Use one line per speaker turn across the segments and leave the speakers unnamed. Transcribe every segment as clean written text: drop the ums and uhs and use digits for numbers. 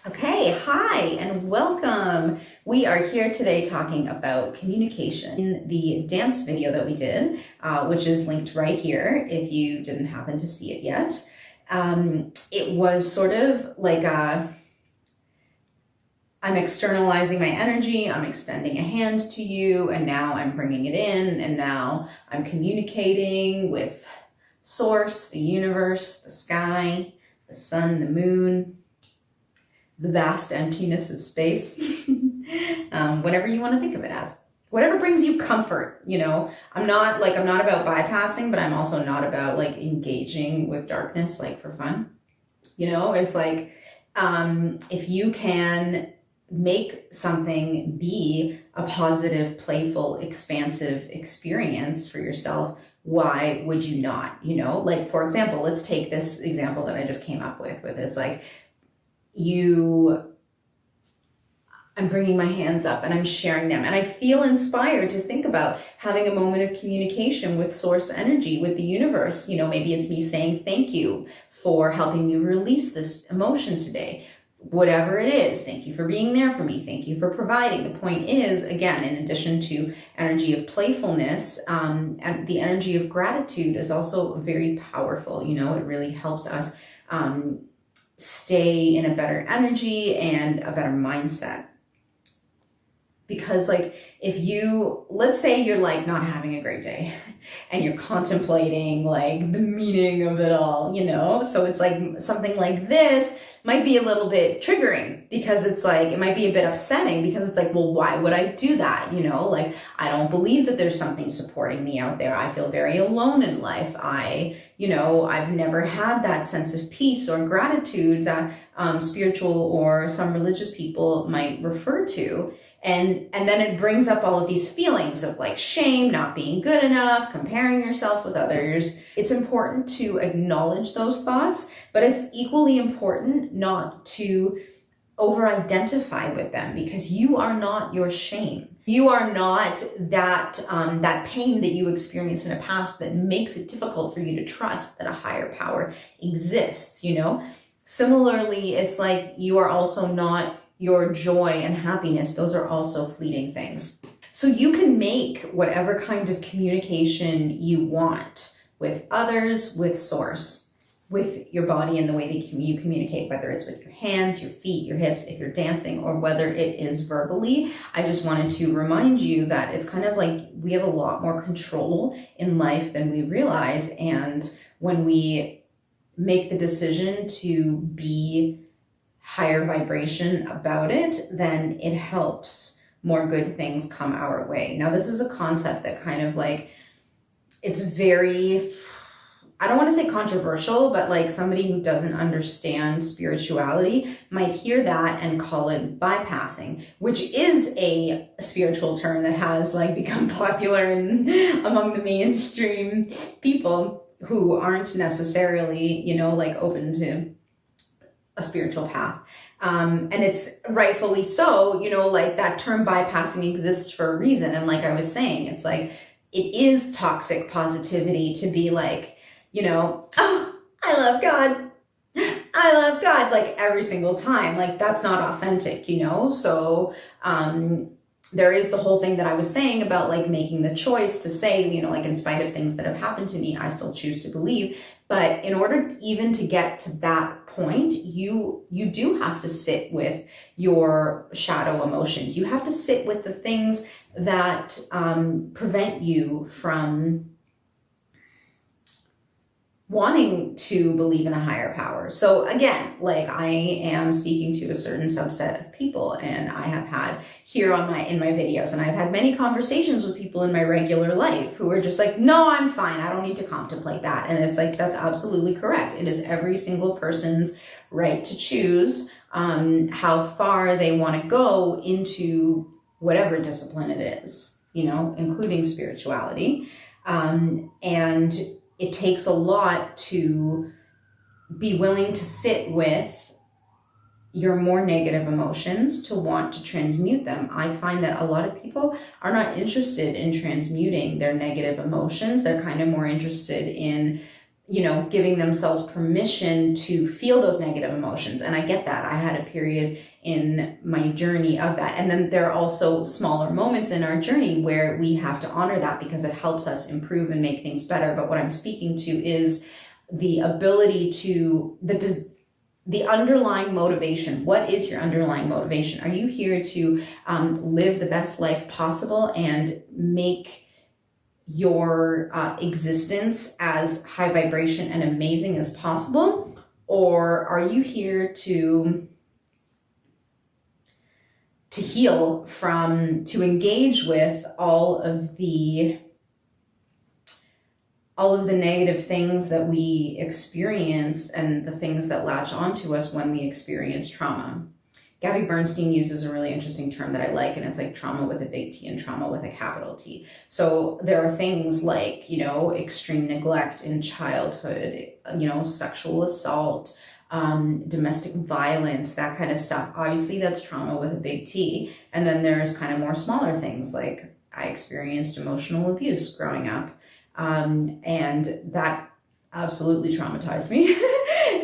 Okay, hi and welcome. We are here today talking about communication. In the dance video that we did, which is linked right here if you didn't happen to see it yet, it was sort of like I'm externalizing my energy, I'm extending a hand to you, and now I'm bringing it in, and now I'm communicating with Source, the universe, the sky, the sun, the moon, the vast emptiness of space, whatever you want to think of it as, whatever brings you comfort. I'm not about bypassing, but I'm also not about like engaging with darkness, like for fun. It's like, if you can make something be a positive, playful, expansive experience for yourself, why would you not? Like, for example, let's take this example that I just came up with it's like, I'm bringing my hands up and I'm sharing them, and I feel inspired to think about having a moment of communication with source energy, with the universe. Maybe it's me saying thank you for helping me release this emotion today. Whatever it is, thank you for being there for me. Thank you for providing. The point is, again, in addition to energy of playfulness, and the energy of gratitude is also very powerful. It really helps us stay in a better energy and a better mindset. Because like, let's say you're like not having a great day and you're contemplating like the meaning of it all, so it's like something like this might be a little bit triggering, because it's like, it might be a bit upsetting, because it's like, well, why would I do that? Like, I don't believe that there's something supporting me out there. I feel very alone in life. I've never had that sense of peace or gratitude that spiritual or some religious people might refer to. And then it brings up all of these feelings of like shame, not being good enough, comparing yourself with others. It's important to acknowledge those thoughts, but it's equally important not to over-identify with them, because you are not your shame. You are not that pain that you experienced in the past that makes it difficult for you to trust that a higher power exists, Similarly, it's like you are also not your joy and happiness. Those are also fleeting things. So you can make whatever kind of communication you want with others, with source, with your body and the way that you communicate, whether it's with your hands, your feet, your hips, if you're dancing, or whether it is verbally. I just wanted to remind you that it's kind of like we have a lot more control in life than we realize. And when we make the decision to be higher vibration about it, then it helps more good things come our way. Now, this is a concept that kind of like, it's very, I don't want to say controversial, but like somebody who doesn't understand spirituality might hear that and call it bypassing, which is a spiritual term that has like become popular among the mainstream people who aren't necessarily, like open to a spiritual path. And it's rightfully so, like that term bypassing exists for a reason. And like I was saying, it's like, it is toxic positivity to be like, oh, I love God. I love God, like every single time. Like, that's not authentic, So there is the whole thing that I was saying about like making the choice to say, like, in spite of things that have happened to me, I still choose to believe. But in order even to get to that point, you do have to sit with your shadow emotions. You have to sit with the things that prevent you from wanting to believe in a higher power. So again, like, I am speaking to a certain subset of people, and I have had here in my videos, and I've had many conversations with people in my regular life who are just like, no, I'm fine. I don't need to contemplate that. And it's like, that's absolutely correct. It is every single person's right to choose how far they want to go into whatever discipline it is, including spirituality. And it takes a lot to be willing to sit with your more negative emotions, to want to transmute them. I find that a lot of people are not interested in transmuting their negative emotions. They're kind of more interested in giving themselves permission to feel those negative emotions. And I get that. I had a period in my journey of that. And then there are also smaller moments in our journey where we have to honor that because it helps us improve and make things better. But what I'm speaking to is the ability to, the underlying motivation. What is your underlying motivation? Are you here to live the best life possible and make your existence as high vibration and amazing as possible? Or are you here to heal from, to engage with all of the negative things that we experience and the things that latch onto us when we experience trauma? Gabby Bernstein uses a really interesting term that I like, and it's like trauma with a big T and trauma with a capital T. So there are things like, extreme neglect in childhood, sexual assault, domestic violence, that kind of stuff. Obviously, that's trauma with a big T. And then there's kind of more smaller things like I experienced emotional abuse growing up. And that absolutely traumatized me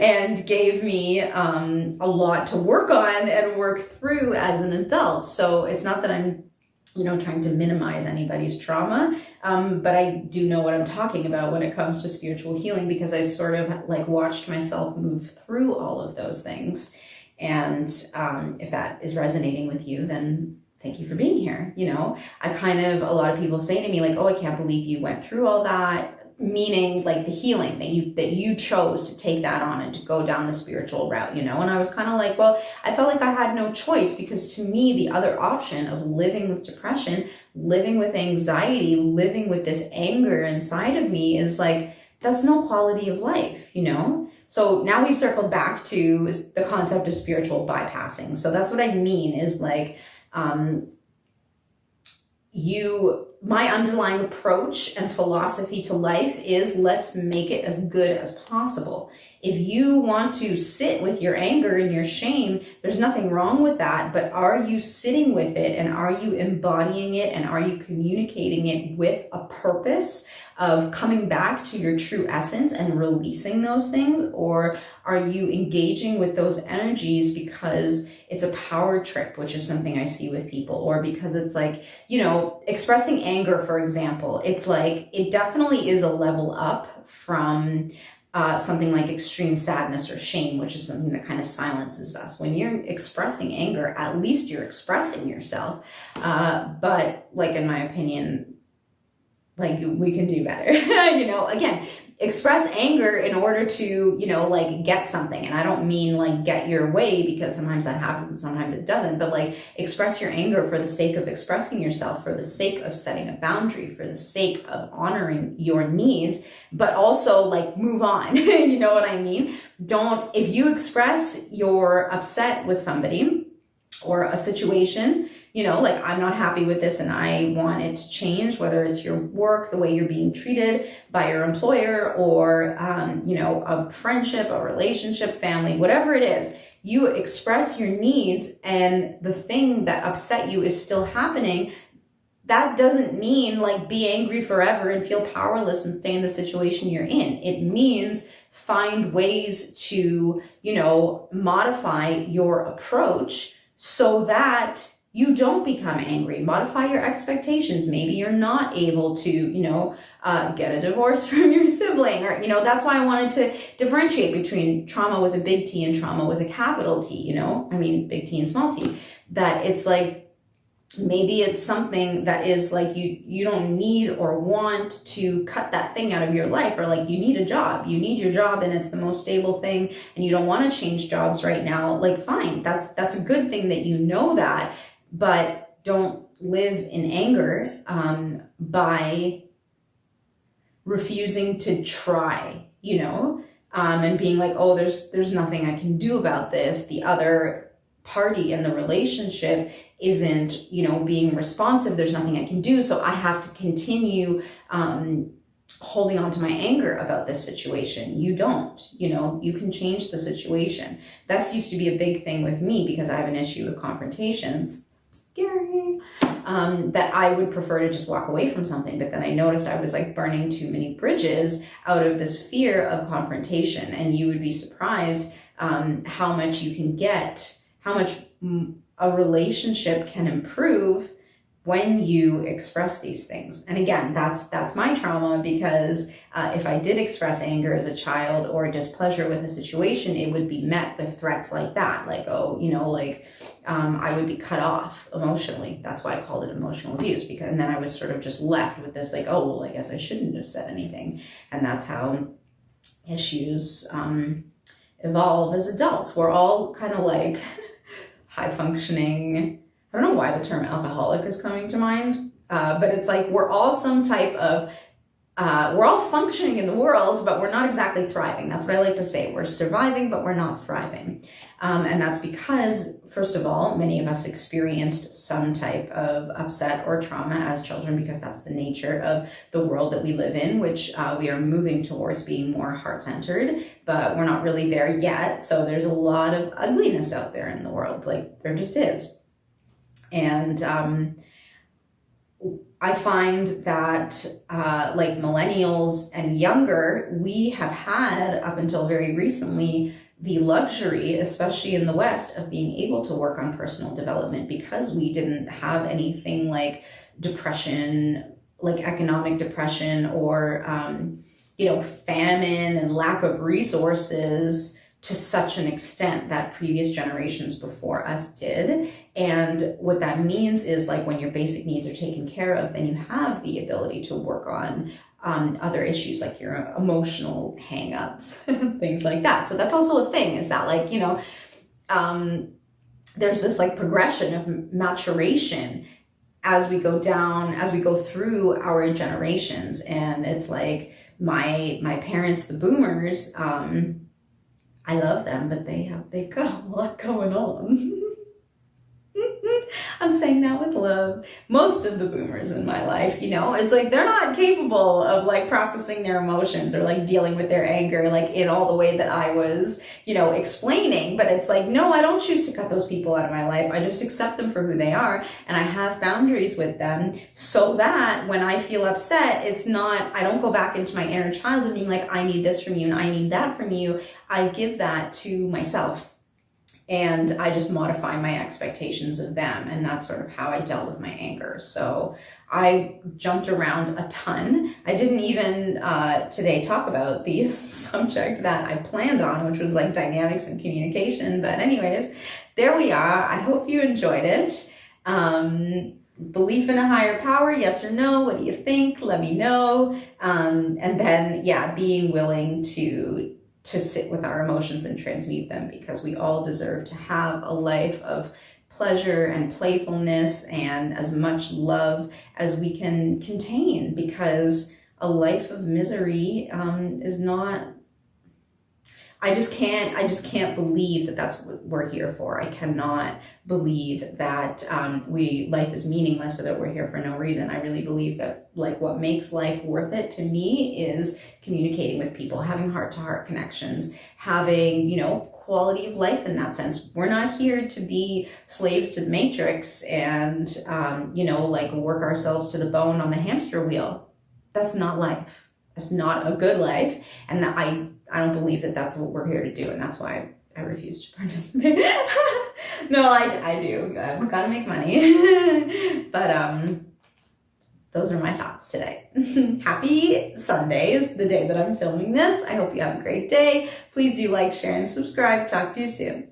and gave me a lot to work on and work through as an adult. So it's not that I'm, trying to minimize anybody's trauma, but I do know what I'm talking about when it comes to spiritual healing, because I sort of like watched myself move through all of those things. And if that is resonating with you, then thank you for being here. A lot of people say to me like, oh, I can't believe you went through all that, meaning like the healing that you chose to take that on and to go down the spiritual route, and I was kind of like, well, I felt like I had no choice, because to me, the other option of living with depression, living with anxiety, living with this anger inside of me is like, that's no quality of life, So now we've circled back to the concept of spiritual bypassing. So that's what I mean is like, my underlying approach and philosophy to life is let's make it as good as possible. If you want to sit with your anger and your shame, there's nothing wrong with that, but are you sitting with it, and are you embodying it, and are you communicating it with a purpose of coming back to your true essence and releasing those things? Or are you engaging with those energies because it's a power trip, which is something I see with people, or because it's like, expressing anger, for example, it's like, it definitely is a level up from something like extreme sadness or shame, which is something that kind of silences us. When you're expressing anger, at least you're expressing yourself. But like, in my opinion, like we can do better, again, express anger in order to, get something. And I don't mean like get your way, because sometimes that happens and sometimes it doesn't, but like express your anger for the sake of expressing yourself, for the sake of setting a boundary, for the sake of honoring your needs, but also like move on. You know what I mean? If you express you're upset with somebody or a situation, like I'm not happy with this and I want it to change, whether it's your work, the way you're being treated by your employer, or, a friendship, a relationship, family, whatever it is, you express your needs and the thing that upset you is still happening. That doesn't mean like be angry forever and feel powerless and stay in the situation you're in. It means find ways to, modify your approach so that you don't become angry. Modify your expectations. Maybe you're not able to, get a divorce from your sibling, or, that's why I wanted to differentiate between trauma with a big T and trauma with a capital T, big T and small t. That it's like, maybe it's something that is like you don't need or want to cut that thing out of your life, or like you need a job. You need your job and it's the most stable thing and you don't want to change jobs right now. Like, fine, that's a good thing that you know that, but don't live in anger by refusing to try, and being like, oh, there's nothing I can do about this. The other party in the relationship isn't, being responsive. There's nothing I can do. So I have to continue holding on to my anger about this situation. You don't, you can change the situation. That used to be a big thing with me because I have an issue with confrontations. scary, that I would prefer to just walk away from something. But then I noticed I was like burning too many bridges out of this fear of confrontation. And you would be surprised how much you can get, how much a relationship can improve when you express these things. And again, that's my trauma, because if I did express anger as a child or displeasure with a situation, it would be met with threats like that, like, oh, you know, like I would be cut off emotionally. That's why I called it emotional abuse, because, and then I was sort of just left with this like, oh, well, I guess I shouldn't have said anything. And that's how issues evolve as adults. We're all kind of like high functioning, I don't know why the term alcoholic is coming to mind, but it's like we're all some type of, we're all functioning in the world, but we're not exactly thriving. That's what I like to say. We're surviving, but we're not thriving. And that's because, first of all, many of us experienced some type of upset or trauma as children, because that's the nature of the world that we live in, which we are moving towards being more heart-centered, but we're not really there yet. So there's a lot of ugliness out there in the world, like there just is. And I find that like millennials and younger, we have had up until very recently the luxury, especially in the West, of being able to work on personal development, because we didn't have anything like depression, like economic depression, or you know, famine and lack of resources to such an extent that previous generations before us did. And what that means is, like, when your basic needs are taken care of, then you have the ability to work on other issues like your emotional hang-ups, things like that. So that's also a thing, is that, like, you know, there's this like progression of maturation as we go down, as we go through our generations. And it's like my parents, the boomers, I love them, but they've got a lot going on. I'm saying that with love. Most of the boomers in my life, you know, it's like they're not capable of like processing their emotions or like dealing with their anger like in all the way that I was, you know, explaining. But it's like, no, I don't choose to cut those people out of my life. I just accept them for who they are, and I have boundaries with them, so that when I feel upset, it's not, I don't go back into my inner child and being like, I need this from you and I need that from you. I give that to myself. And I just modify my expectations of them. And that's sort of how I dealt with my anger. So I jumped around a ton. I didn't even today talk about the subject that I planned on, which was like dynamics and communication. But anyways, there we are. I hope you enjoyed it. Belief in a higher power, yes or no? What do you think? Let me know. And then, yeah, being willing to sit with our emotions and transmute them, because we all deserve to have a life of pleasure and playfulness and as much love as we can contain, because a life of misery is not, I just can't believe that that's what we're here for. I cannot believe that life is meaningless, or that we're here for no reason. I really believe that, like, what makes life worth it to me is communicating with people, having heart-to-heart connections, having, you know, quality of life in that sense. We're not here to be slaves to the matrix and, you know, like work ourselves to the bone on the hamster wheel. That's not life. That's not a good life. And that I don't believe that that's what we're here to do, and that's why I refuse to participate. No, I do. I've got to make money. But those are my thoughts today. Happy Sunday is the day that I'm filming this. I hope you have a great day. Please do like, share, and subscribe. Talk to you soon.